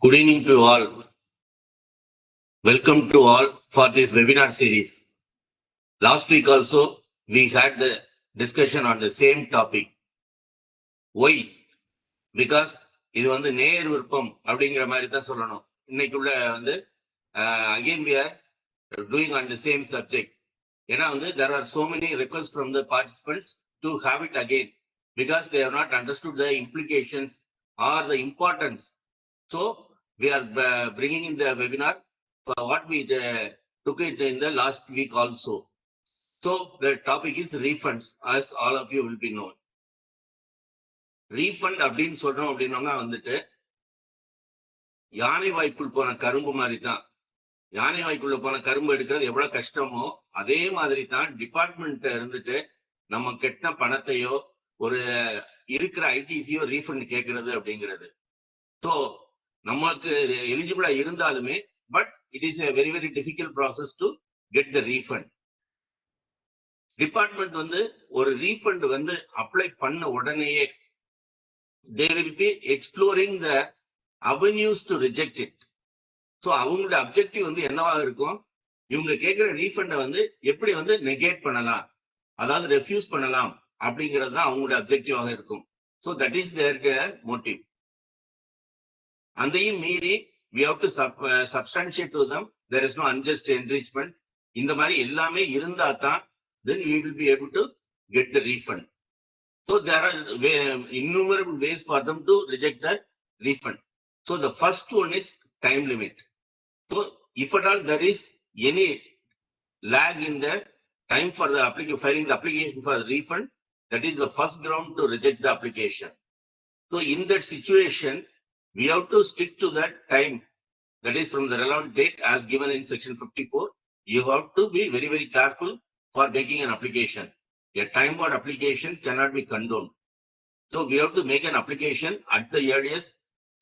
Good evening to all. Welcome to all for this webinar series. Last week also, we had the discussion on the same topic. Why? Because இது வந்து நேர் விருப்பம் அப்படிங்கிற மாதிரி தான் சொல்லணும். இன்னைக்குள்ள வந்து again we are doing on the same subject. ஏன்னா வந்து there are so many requests from the participants to have it again because they have not understood the implications or the importance. So we are bringing in the webinar for what we took it in the last week also. So the topic is refunds, as all of you will be known. Refund அப்படின்னு சொல்றோம் அப்படின்னா வந்துட்டு யானை வாய்க்குள் போன கரும்பு மாதிரி தான். யானை வாய்க்குள்ள போன கரும்பு எடுக்கிறது எவ்வளவு கஷ்டமோ அதே மாதிரி தான் டிபார்ட்மெண்ட் இருந்துட்டு நம்ம கெட்டின பணத்தையோ ஒரு இருக்கிற ஐடிசியோ ரீஃபண்ட் கேட்கறது அப்படிங்கிறது. ஸோ நமக்கு எலிஜிபிளா இருந்தாலுமே but it is a very difficult process to get the refund. Department வந்து ஒரு ரீஃபண்ட் வந்து அப்ளை பண்ண உடனேயே they will be exploring the avenues to reject it. So அவங்களோட அப்ஜெக்டிவ் வந்து என்னவா இருக்கும், இவங்க கேட்கிற ரீஃபண்டை வந்து எப்படி வந்து நெகேட் பண்ணலாம், அதாவது ரெஃப்யூஸ் பண்ணலாம் அப்படிங்கிறது தான் அவங்களோட அப்ஜெக்டிவாக இருக்கும். So that is their motive. அதையும் மீறி we have to substantiate to them there is no unjust enrichment. இந்த மாதிரி எல்லாமே இருந்தா தான் then we will be able to get the refund. So there are innumerable ways for them to reject the refund. So the first one is time limit. So if at all there is any lag in the time for the filing the application for the refund, that is the first ground to reject the application. So in that situation, we have to stick to that time, that is from the relevant date as given in section 54. You have to be very careful for making an application. A time-bound application cannot be condoned. So we have to make an application at the earliest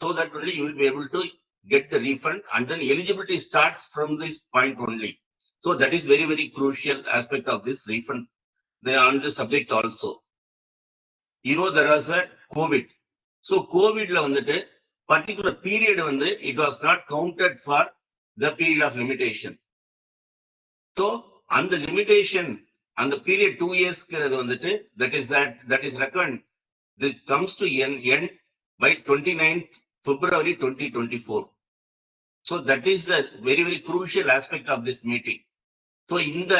so that only you will be able to get the refund, and then eligibility starts from this point only. So that is very crucial aspect of this refund. They are on the subject also. You know, there was a COVID. So COVID la vandu particular period vandu it was not counted for the period of limitation. So on the limitation and the period 2 years vandu that is reckoned, this comes to end by 29th February 2024. So that is the very crucial aspect of this meeting. So இந்த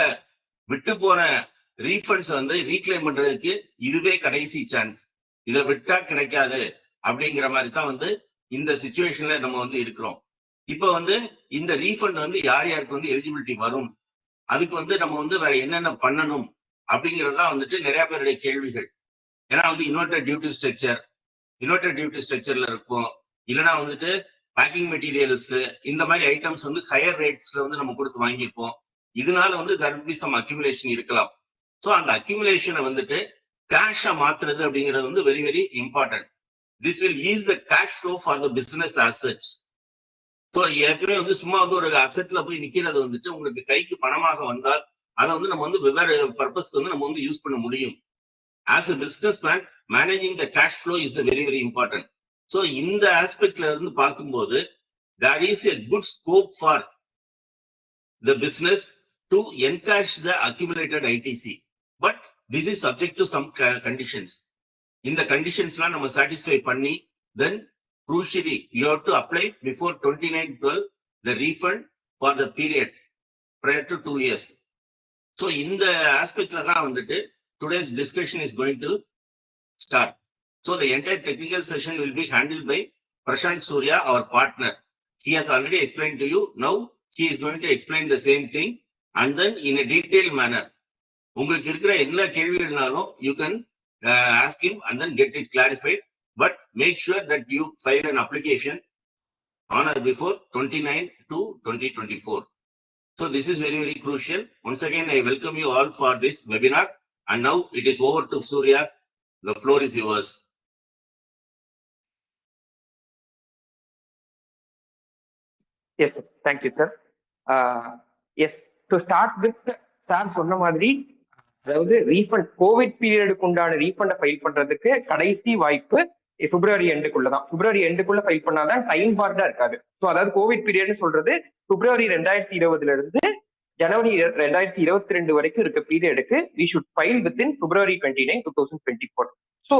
விட்டு போன refunds வந்து reclaim பண்றதுக்கு இதுவே கடைசி chance. இதை விட்டா கிடைக்காது அப்படிங்கிற மாதிரி தான் வந்து இந்த சிச்சுவேஷன்ல நம்ம வந்து இருக்கிறோம். இப்ப வந்து இந்த ரீஃபண்ட் வந்து யாருக்கு வந்து எலிஜிபிலிட்டி வரும், அதுக்கு வந்து நம்ம வந்து வேற என்னென்ன பண்ணணும் அப்படிங்கறதா வந்துட்டு நிறைய பேருடைய கேள்விகள். ஏன்னா வந்து இன்வெர்டட் டியூட்டி ஸ்ட்ரக்சர்ல இருக்கும், இல்லைன்னா வந்துட்டு பேக்கிங் மெட்டீரியல்ஸ் இந்த மாதிரி ஐட்டம்ஸ் வந்து ஹையர் ரேட்ஸ்ல வந்து நம்ம கொடுத்து வாங்கியிருப்போம். இதனால வந்து there will be some accumulation இருக்கலாம். ஸோ அந்த அக்யூமுலேஷனை வந்துட்டு கேஷா மாத்துறது அப்படிங்கிறது வந்து very important. This will ease the cash flow for the business assets. So ஏற்கனவே வந்து சும்மா வந்து ஒரு அசெட்ல போய் நிக்கிறது வந்துட்டு உங்களுக்கு கைக்கு பணமாக வந்தால் அதை வந்து நம்ம வந்து வெவ்வேறு பர்பஸ்க்கு வந்து நம்ம வந்து யூஸ் பண்ண முடியும். As a businessman, managing the cash flow is the very important. So இந்த ஆஸ்பெக்ட்ல இருந்து பார்க்கும்போது there is a good scope for the business to encash the accumulated ITC, but this is subject to some conditions. இந்த கண்டிஷன்ஸ்லாம் நம்ம satisfy பண்ணி then crucially you have to apply before 29/12 the refund for the period prior to 2 years. So இந்த ஆஸ்பெக்ட்ல தான் வந்துட்டு today's discussion is going to start. So the entire technical session will be handled by Prashant Surya, our partner. He has already explained to you. Now he is going to explain the same thing and then in a detailed manner. உங்களுக்கு இருக்கிற எல்லா கேள்விகள்னாலும் you can ask him and then get it clarified. But make sure that you file an application on or before 29/2/2024. So this is very crucial. Once again, I welcome you all for this webinar. And now it is over to Surya. The floor is yours. Yes, sir. Thank you, sir. Yes, to start with, sir சொன்ன மாதிரி அதாவது refund Covid பீரியடுக்கு உண்டான ரீஃபண்டை file பண்றதுக்கு கடைசி வாய்ப்பு பிப்ரவரி எண்டுக்குள்ளதான், பிப்ரவரி எண்டுக்குள்ள file பண்ணாதான் time பார்டா இருக்காது. So அதாவது கோவிட் பீரியட்னு சொல்றது பிப்ரவரி 2020 இருந்து ஜனவரி 2022 வரைக்கும் இருக்க பீரியடுக்கு we should file within February 29, 2024. So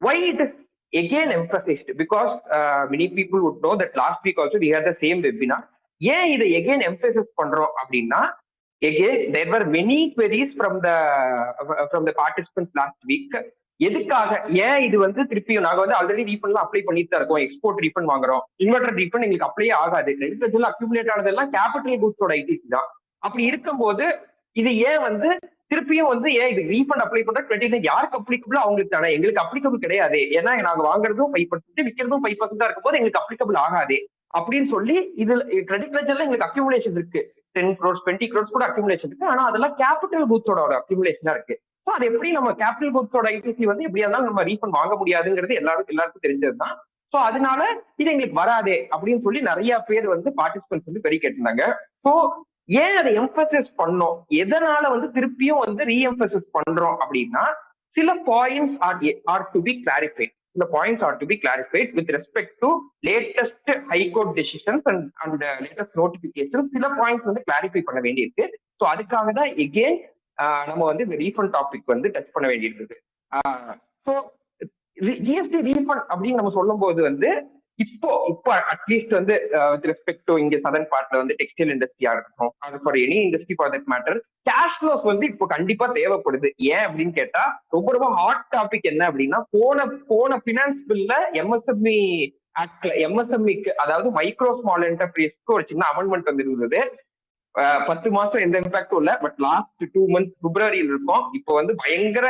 why it is again emphasized? Because many people would know that last week also we had the same webinar. ஏன் இதை again emphasize பண்றோம் அப்படின்னா, again there were many queries from the participants last week. எதுக்காக ஏன் இது வந்து திருப்பியும் நாங்க வந்து ஆல்ரெடி ரீஃபண்ட்லாம் அப்ளை பண்ணிட்டு தான் இருக்கோம். எக்ஸ்போர்ட் ரீஃபண்ட் வாங்குறோம், இன்வெர்டர் ரீஃபண்ட் எங்களுக்கு அப்ளையே ஆகாது. கிரெடிட் அக்யூமுலேட் ஆனதெல்லாம் கேபிட்டல் குட்ஸோட ஐடிசி தான். அப்படி இருக்கும்போது இது ஏன் வந்து திருப்பியும் வந்து ஏன் இது ரீஃபண்ட் அப்ளை பண்ற 29 யாருக்கு அப்ளிகபிள் அவங்களுக்கு தானே, எங்களுக்கு அப்ளிகபிள் கிடையாது. ஏன்னா நாங்க வாங்குறதும் 5%, விற்கிறதும் 5% தான் இருக்கும் போது எங்களுக்கு அப்ளிகபிள் ஆகாது அப்படின்னு சொல்லி இதுல கிரெடிட் லெட்ஜர்ல எங்களுக்கு அக்யூமுலேஷன் இருக்கு. 10 crores 20 crores கூட அக்யூமுலேஷன் இருக்கு. ஆனா அதெல்லாம் கேபிட்டல் குட்ஸோட அக்யூமுலேஷனா இருக்கு. ஸோ அது எப்படி நம்ம கேபிட்டல் குட்ஸோட ஐடிசி வந்து எப்படியா இருந்தாலும் நம்ம ரீஃபண்ட் வாங்க முடியாதுங்கிறது எல்லாருக்கும் தெரிஞ்சதுதான். ஸோ அதனால இது எங்களுக்கு வராதே அப்படின்னு சொல்லி நிறைய பேர் வந்து பார்ட்டிசிபென்ட்ஸ் வந்து பெரிய கேட்டிருந்தாங்க. ஸோ ஏன் அதை எம்பசைஸ் பண்ணோம், எதனால வந்து திருப்பியும் வந்து ரீஎம்பசைஸ் பண்றோம் அப்படின்னா, சில points are to be clarified. சில points are to be clarified with respect to latest high court decisions and latest notification. சில பாயிண்ட்ஸ் வந்து கிளாரிஃபை பண்ண வேண்டியிருக்கு. ஸோ அதுக்காக தான் எகெயின் நம்ம வந்து இந்த ரீஃபண்ட் டாபிக் வந்து டச் பண்ண வேண்டியிருக்குது. ஸோ ஜிஎஸ்டி ரீஃபண்ட் அப்படின்னு நம்ம சொல்லும் போது வந்து இப்போ அட்லீஸ்ட் வந்து வித் ரெஸ்பெக்ட் டு இங்க சதர்ன் பார்ட்ல வந்து டெக்ஸ்டைல் இண்டஸ்ட்ரியா இருக்கட்டும், அது for any industry for that matter, cash flows வந்து இப்போ கண்டிப்பா தேவைப்படுது. ஏன் அப்படின்னு கேட்டா, ரொம்ப ஹாட் டாபிக் என்ன அப்படின்னா, போன பினான்ஸ் பில்ல எம்எஸ்எம்இ ஆக்ட்ல எம்எஸ்எம்இக்கு அதாவது மைக்ரோ ஸ்மால் என்டர்பிரைஸ்க்கு ஒரு சின்ன அமெண்ட்மெண்ட் வந்துருந்தது. 10 மாசம் எந்த இம்பாக்டும் இல்ல, பட் லாஸ்ட் 2 months பிப்ரவரியில் இருக்கும். இப்போ வந்து பயங்கர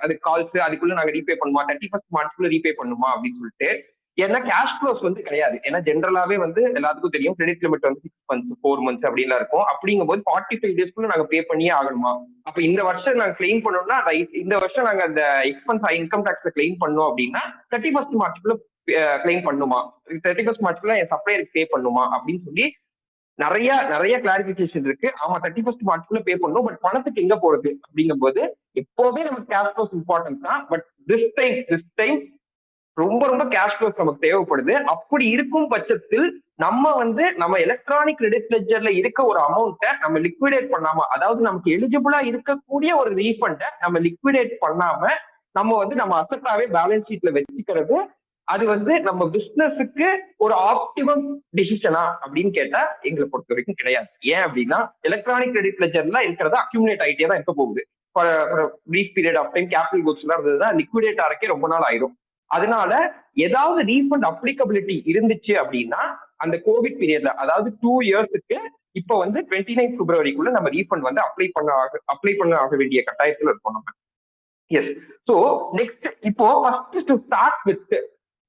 அது கால்ஸ், அதுக்குள்ள நாங்க ரீபே பண்ணுமா, 31st மார்ச்க்குள்ள ரீபே பண்ணுமா அப்படின்னு சொல்லிட்டு. ஏன்னா கேஷ் ஃப்ளோஸ் வந்து கிடையாது. ஏன்னா ஜென்ரலாவே வந்து எல்லாத்துக்கும் தெரியும் கிரெடிட் லிமிட் வந்து 6 months 4 months அப்படின்லாம் இருக்கும். அப்படிங்கும்போது 45 daysக்குள்ள நாங்க பே பண்ணியே ஆகணுமா. அப்ப இந்த வருஷம் நாங்க கிளைம் பண்ணோம்னா, இந்த வருஷம் நாங்க அந்த எக்ஸ்பென்ஸ் இன்கம் டாக்ஸ்ல கிளைம் பண்ணோம் அப்படின்னா 31st மார்ச்க்குள்ள கிளைம் பண்ணுமா, 31st மார்ச்க்குள்ள என் சப்ளையருக்கு பே பண்ணுமா அப்படின்னு சொல்லி நிறைய கிளாரிபிகேஷன் இருக்கு. ஆமா 31st மார்ச்க்குள்ள பே பண்ணும், பட் பணத்துக்கு எங்க போறது அப்படிங்கும்போது எப்போவே நமக்கு கேஷ் ஃப்ளோஸ் இம்பார்ட்டன்ட் தான். பட் திஸ் டைம் ரொம்ப கேஷ் ஃப்ளோஸ் நமக்கு தேவைப்படுது. அப்படி இருக்கும் பட்சத்தில் நம்ம எலக்ட்ரானிக் கிரெடிட் லெட்ஜர்ல இருக்க ஒரு அமௌண்ட்டை நம்ம லிக்விடேட் பண்ணாம, அதாவது நமக்கு எலிஜிபிளா இருக்கக்கூடிய ஒரு ரீஃபண்டை நம்ம லிக்விடேட் பண்ணாம நம்ம அசெட்டாவே பேலன்ஸ் ஷீட்ல வச்சுக்கிறது, அது வந்து நம்ம பிசினஸுக்கு ஒரு ஆப்டிமம் டிசிஷனா அப்படின்னு கேட்டா எங்களை பொறுத்த வரைக்கும் கிடையாது. ஏன் அப்படின்னா, எலக்ட்ரானிக் கிரெடிட் லெட்ஜர்ல இருக்கிறதா அக்யூமுலேட் ஆகிட்டே தான் இருக்க போகுது. Brief period of time capital goods எல்லாம் இருந்ததுதான் லிக்விடேட் ஆகிறக்கே ரொம்ப நாள் ஆயிரும். அதனால ஏதாவது ரீஃபண்ட் அப்ளிகபிலிட்டி இருந்துச்சு அப்படின்னா அந்த கோவிட் பீரியட்ல, அதாவது 2 yearsக்கு இப்போ வந்து 29 பிப்ரவரிக்குள்ள நம்ம ரீஃபண்ட் வந்து அப்ளை பண்ண ஆக வேண்டிய கட்டாயத்தில் இருக்கோம் நம்ம. எஸ். ஸோ நெக்ஸ்ட் இப்போ first to start with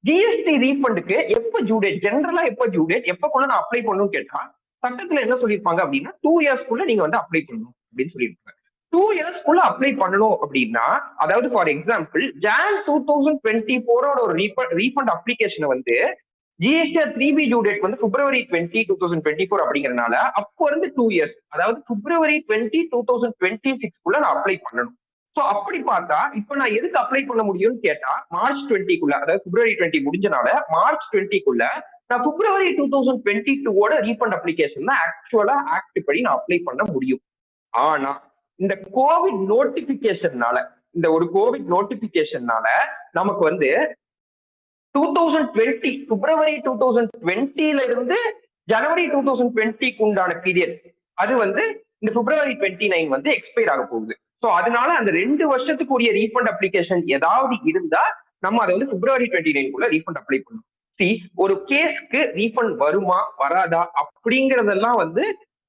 GST ரீஃபண்டுக்கு எப்ப டியூ டேட், ஜென்ரலா எப்ப டியூ டேட், எப்பக்குள்ள நான் அப்ளை பண்ணணும்னு கேட்டா சட்டத்துல என்ன சொல்லியிருப்பாங்க அப்படின்னா 2 yearsக்குள்ள நீங்க வந்து அப்ளை பண்ணணும் அப்படின்னு சொல்லியிருப்பாங்க. 2 yearsக்குள்ள அப்ளை பண்ணணும் அப்படின்னா, அதாவது ஃபார் எக்ஸாம்பிள் Jan 2024 ஒரு ரீஃபண்ட் அப்ளிகேஷனை வந்து ஜிஎஸ்டி 3B டியூ டேட் வந்து February 20, 2024 அப்படிங்கறதுனால அப்போ இருந்து 2 years, அதாவது February 20, 2026 நான் அப்ளை பண்ணணும். ஸோ அப்படி பார்த்தா இப்போ நான் எதுக்கு அப்ளை பண்ண முடியும்னு கேட்டா, March 20 அதாவது February 20 முடிஞ்சனால March 20 நான் February 2022 ரீஃபண்ட் அப்ளிகேஷன் தான் ஆக்சுவலா ஆக்ட் படி நான் அப்ளை பண்ண முடியும். ஆனா இந்த கோவிட் நோட்டிபிகேஷன்னால நமக்கு வந்து 2020 February 2020 இருந்து January 2020 உண்டான பீரியட் அது வந்து இந்த February 29 வந்து எக்ஸ்பயர் ஆக போகுது. ஸோ அதனால அந்த 2 வருஷத்துக்குரிய ரீஃபண்ட் அப்ளிகேஷன் ஏதாவது இருந்தா நம்ம அதை வந்து February 29 ரீஃபண்ட் அப்ளை பண்ணணும். ஒரு கேஸ்க்கு ரீஃபண்ட் வருமா வராதா அப்படிங்கறதெல்லாம் வந்து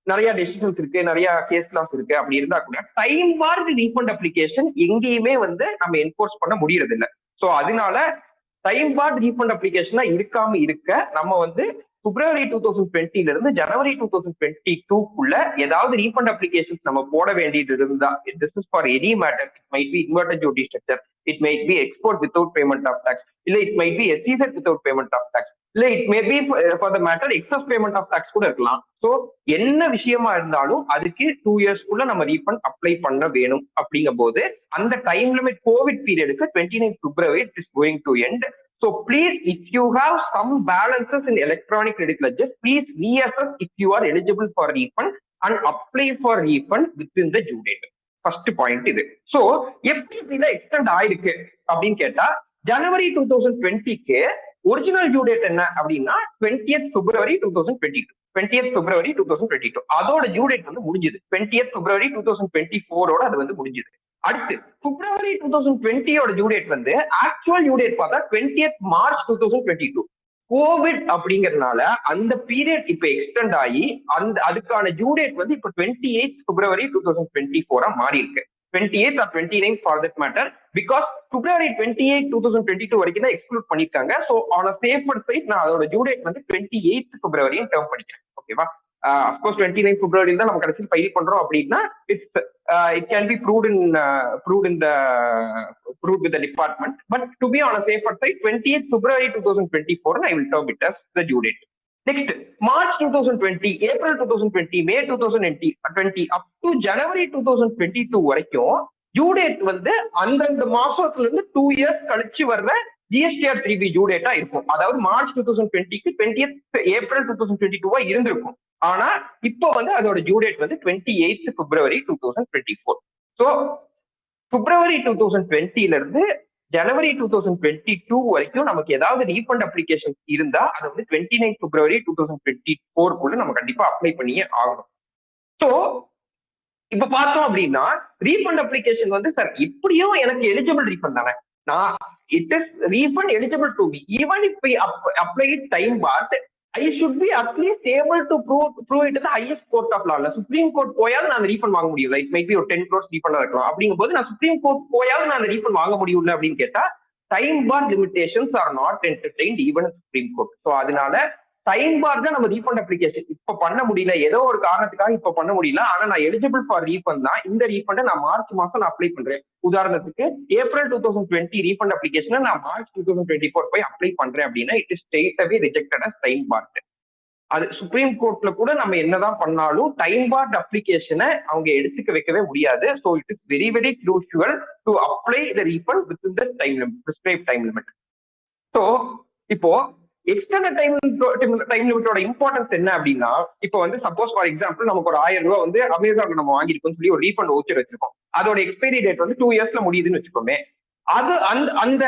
நிறைய டெசிஷன்ஸ் இருக்கு, நிறைய கேஸ் லாஸ் இருக்கு. அப்படி இருந்தா கூட டைம் பார்டு ரீஃபண்ட் அப்ளிகேஷன் எங்கேயுமே வந்து நம்ம என்ஃபோர்ஸ் பண்ண முடியறது இல்லை. ஸோ அதனால டைம் பார்டு ரீஃபண்ட் அப்ளிகேஷனா இருக்காம இருக்க நம்ம வந்து February 2020 இருந்து January 2022 ஏதாவது ரீஃபண்ட் அப்ளிகேஷன்ஸ் நம்ம போட வேண்டியது இருந்தா, this is for any matter, it might be inverted duty structure, it might be export without payment of tax, இல்ல it might be SEZ without payment of tax. இல்ல it maybe for the matter excess payment of tax கூட இருக்கலாம். So என்ன விஷயமா இருந்தாலும் அதுக்கு 2 இயர்ஸ்க்குள்ள நம்ம refund apply பண்ண வேணும். அப்படிங்கும் போது அந்த டைம் லிமிட் கோவிட் பீரியடுக்கு 29 February it is going to end. So please, if you have some balances in electronic credit ledger, please reassess if you are eligible for refund and apply for refund within the due date. First point இது. So எப்படி இதுல extend ஆயிருக்கு அப்படின்னு கேட்டா, ஜனவரி 2020க்கு original due date என்ன அப்படின்னா 20th February 2022. 20th February 2022 அதோட due date வந்து முடிஞ்சது. 20th February 2024 அது வந்து முடிஞ்சது. அடுத்து February 2020 டியூ டேட் வந்து ஆக்சுவல் டியூ டேட் பார்த்தா 20th March 2022. கோவிட் அப்படிங்கறதுனால அந்த பீரியட் இப்ப எக்ஸ்டெண்ட் ஆகி அதுக்கான டியூ டேட் வந்து இப்ப 28th February 2024 மாறி இருக்கு. 28th or 29th for that matter, because February 28, 2022 வரைக்கும் தான் எக்ஸ்க்ளூட் பண்ணிருக்காங்க. ஸோ ஆன் சேஃபர் சைட் நான் அதோட டியூ டேட் வந்து 28th February டேர்ம் பண்ணிக்கிறேன். ஓகேவா? அஃப்கோர்ஸ் 29th February தான் நம்ம கடைசியில் ஃபைல் பண்றோம் அப்படின்னா it can be proved with the department, but to be on a safer side 28th February 2024 I will term it as the due date. Next, March 2020, April 2020, May 2020 up to January 2022 வரைக்கும் due date வந்து அந்தந்த மாசத்துல இருந்து 2 years கழிச்சு வர்ற GSTR 3B due data இருக்கும். அதாவது March 2020க்கு 20th April 2022 இருந்திருக்கும். ஆனா இப்போ வந்து அதோட டியூ டேட் வந்து 28th February 2024. ஸோ February 2020ல இருந்து ஜனவரி 2022 வரைக்கும் நமக்கு ஏதாவது ரீஃபண்ட் அப்ளிகேஷன் இருந்தா அதை வந்து 29th February 2024 நம்ம கண்டிப்பா அப்ளை பண்ணியே ஆகணும். ஸோ இப்ப பார்த்தோம் அப்படின்னா ரீஃபண்ட் அப்ளிகேஷன் வந்து சார் இப்படியும் எனக்கு எலிஜிபிள் ரீஃபண்ட் தானே, நான் it is refund eligible to me even if I apply it time part I should be at least able to prove it in the highest court of law. Supreme court போயாவது நான் refund வாங்க முடியும். It maybe ஒரு 10 crores refund இருக்கலாம். அப்படிங்கும் போது நான் supreme court போயாவது நான் ரீஃபண்ட் வாங்க முடியல அப்படின்னு கேட்டா time bar limitations are not entertained even supreme court. So அதனால டைம் பார் தான் நம்ம ரீஃபண்ட் அப்ளிகேஷன் இப்ப பண்ண முடியல, ஏதோ ஒரு காரணத்துக்காக இப்ப பண்ண முடியல. ஆனா நான் எலிஜிபிள் ஃபார் ரீஃபண்ட் தான். இந்த ரீஃபண்டை நான் மார்ச் மாசம் நான் அப்ளை பண்றேன். உதாரணத்துக்கு ஏப்ரல் 2020 ரீஃபண்ட் அப்ளிகேஷனை நான் மார்ச் 2024 போய் அப்ளை பண்றேன் அப்படின்னா it is straight away rejected as time barred. அது சுப்ரீம் கோர்ட்ல கூட நம்ம என்னதான் பண்ணாலும் டைம் பார்ட் அப்ளிகேஷனை அவங்க எடுத்துக்க வைக்கவே முடியாது. So it is very very crucial to apply the refund with the time limit, prescribe time limit. So இப்போ எக்ஸ்டெண்டட் டைம் லிமிட்டோட இம்பார்ட்டன்ஸ் என்ன அப்படின்னா, இப்போ வந்து சப்போஸ் ஃபார் எக்ஸாம்பிள் நமக்கு ஒரு 1000 ரூபாய் வந்து அமேசான்ல நம்ம வாங்கிருக்கோம்னு சொல்லி ஒரு ரீஃபண்ட் வவுச்சர் வச்சிருக்கோம். அதோட எக்ஸ்பைரி டேட் வந்து 2 இயர்ஸ்ல முடியுதுன்னு வச்சுக்கோமே. அது அந்த